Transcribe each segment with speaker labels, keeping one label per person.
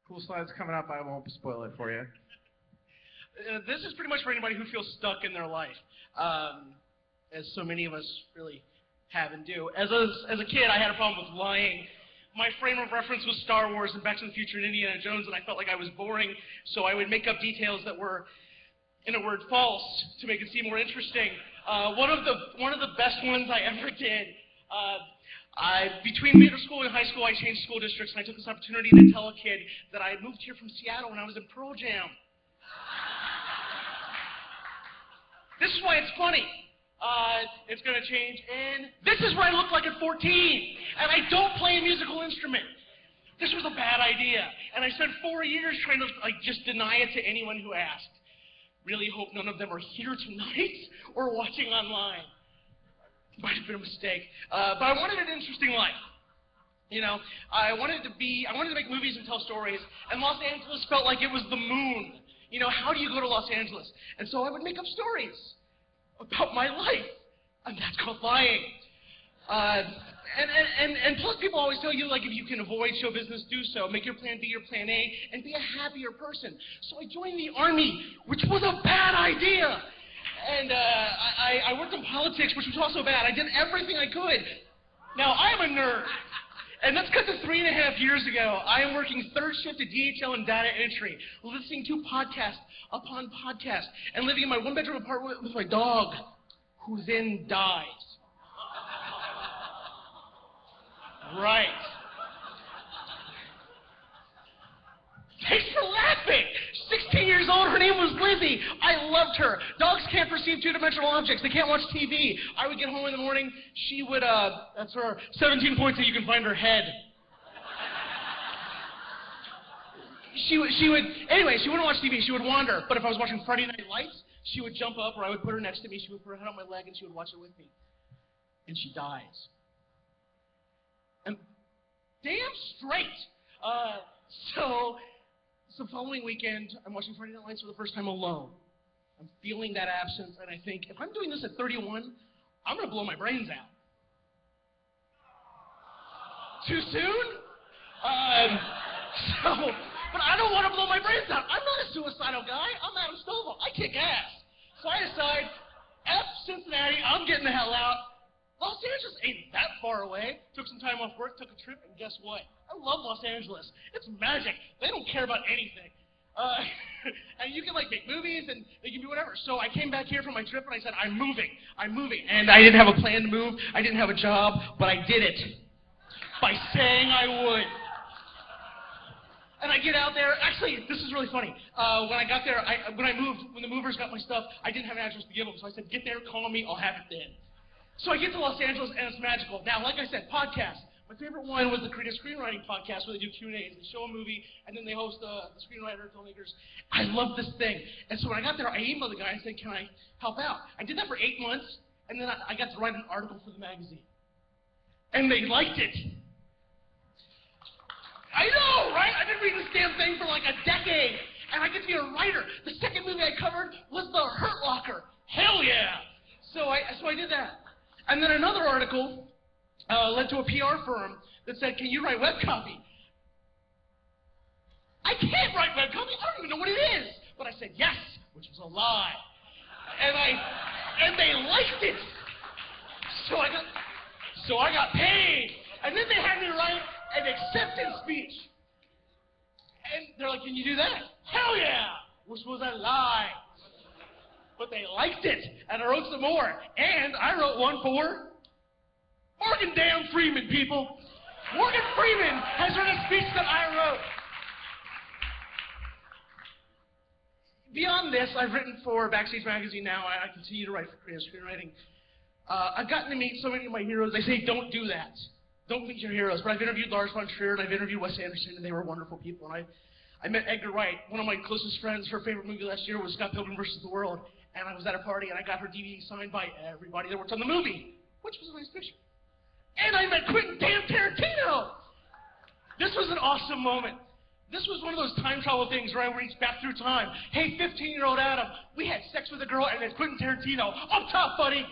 Speaker 1: Cool slides coming up. I won't spoil it for you.
Speaker 2: This is pretty much for anybody who feels stuck in their life, as so many of us really have and do. As a kid, I had a problem with lying. My frame of reference was Star Wars and Back to the Future and Indiana Jones, and I felt like I was boring, so I would make up details that were, in a word, false to make it seem more interesting. One of the best ones I ever did. Between middle school and high school, I changed school districts, and I took this opportunity to tell a kid that I had moved here from Seattle when I was in Pearl Jam. This is why it's funny. It's going to change, and this is what I look like at 14, and I don't play a musical instrument. This was a bad idea, and I spent 4 years trying to just deny it to anyone who asked. Really hope none of them are here tonight or watching online. Might have been a mistake, but I wanted an interesting life. You know, I wanted to make movies and tell stories, and Los Angeles felt like it was the moon. You know, how do you go to Los Angeles? And so I would make up stories about my life, and that's called lying. And plus people always tell you, like, if you can avoid show business, do so. Make your plan B your plan A, and be a happier person. So I joined the Army, which was a bad idea. And I worked in politics, which was also bad. I did everything I could. Now, I'm a nerd. And that's because 3.5 years ago, I am working third shift at DHL in data entry, listening to podcast upon podcast, and living in my one-bedroom apartment with my dog, who then dies. Right. Thanks for laughing! 16 years old, her name was Lizzie. I loved her. Dogs can't perceive two-dimensional objects. They can't watch TV. I would get home in the morning. She would, that's her 17 points that you can find her head. She wouldn't watch TV. She would wander. But if I was watching Friday Night Lights, she would jump up, or I would put her next to me. She would put her head on my leg, and she would watch it with me. And she dies. And damn straight. So following weekend, I'm watching Friday Night Lights for the first time alone. I'm feeling that absence, and I think, if I'm doing this at 31, I'm going to blow my brains out. Too soon? But I don't want to blow my brains out. I'm not a suicidal guy. I'm Adam Stovall. I kick ass. So I decide, F Cincinnati, I'm getting the hell out. Los Angeles ain't that far away. Took some time off work, took a trip, and guess what? I love Los Angeles. It's magic. They don't care about anything. And you can, like, make movies, and they can do whatever. So I came back here from my trip, and I said, I'm moving. And I didn't have a plan to move. I didn't have a job, but I did it by saying I would. And I get out there. Actually, this is really funny. When I got there, when I moved, when the movers got my stuff, I didn't have an address to give them. So I said, get there, call me, I'll have it then. So I get to Los Angeles, and it's magical. Now, like I said, podcasts. My favorite one was the Creative Screenwriting Podcast, where they do Q&As. They show a movie, and then they host the screenwriter, filmmakers. I love this thing. And so when I got there, I emailed the guy and said, can I help out? I did that for 8 months, and then I got to write an article for the magazine. And they liked it. I know, right? I've been reading this damn thing for like a decade, and I get to be a writer. The second movie I covered was The Hurt Locker. Hell yeah! So I did that. And then another article led to a PR firm that said, can you write web copy? I can't write web copy. I don't even know what it is. But I said yes, which was a lie. And they liked it. So I got paid. And then they had me write an acceptance speech. And they're like, can you do that? Hell yeah! Which was a lie. But they liked it, and I wrote some more. And I wrote one for Morgan damn Freeman, people. Morgan Freeman has written a speech that I wrote. Beyond this, I've written for Backstage Magazine now. I continue to write for Creative Screenwriting. I've gotten to meet so many of my heroes. They say, don't do that. Don't meet your heroes. But I've interviewed Lars von Trier, and I've interviewed Wes Anderson, and they were wonderful people. And I met Edgar Wright. One of my closest friends, her favorite movie last year was Scott Pilgrim vs. the World. And I was at a party, and I got her DVD signed by everybody that worked on the movie, which was a nice picture. And I met Quentin damn Tarantino. This was an awesome moment. This was one of those time travel things where I reached back through time. Hey, 15-year-old Adam, we had sex with a girl, and it's Quentin Tarantino. Up top, buddy.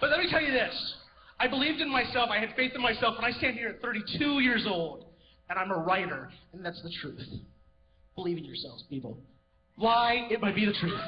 Speaker 2: But let me tell you this. I believed in myself. I had faith in myself. And I stand here at 32 years old, and I'm a writer, and that's the truth. Believe in yourselves, people. Why? It might be the truth.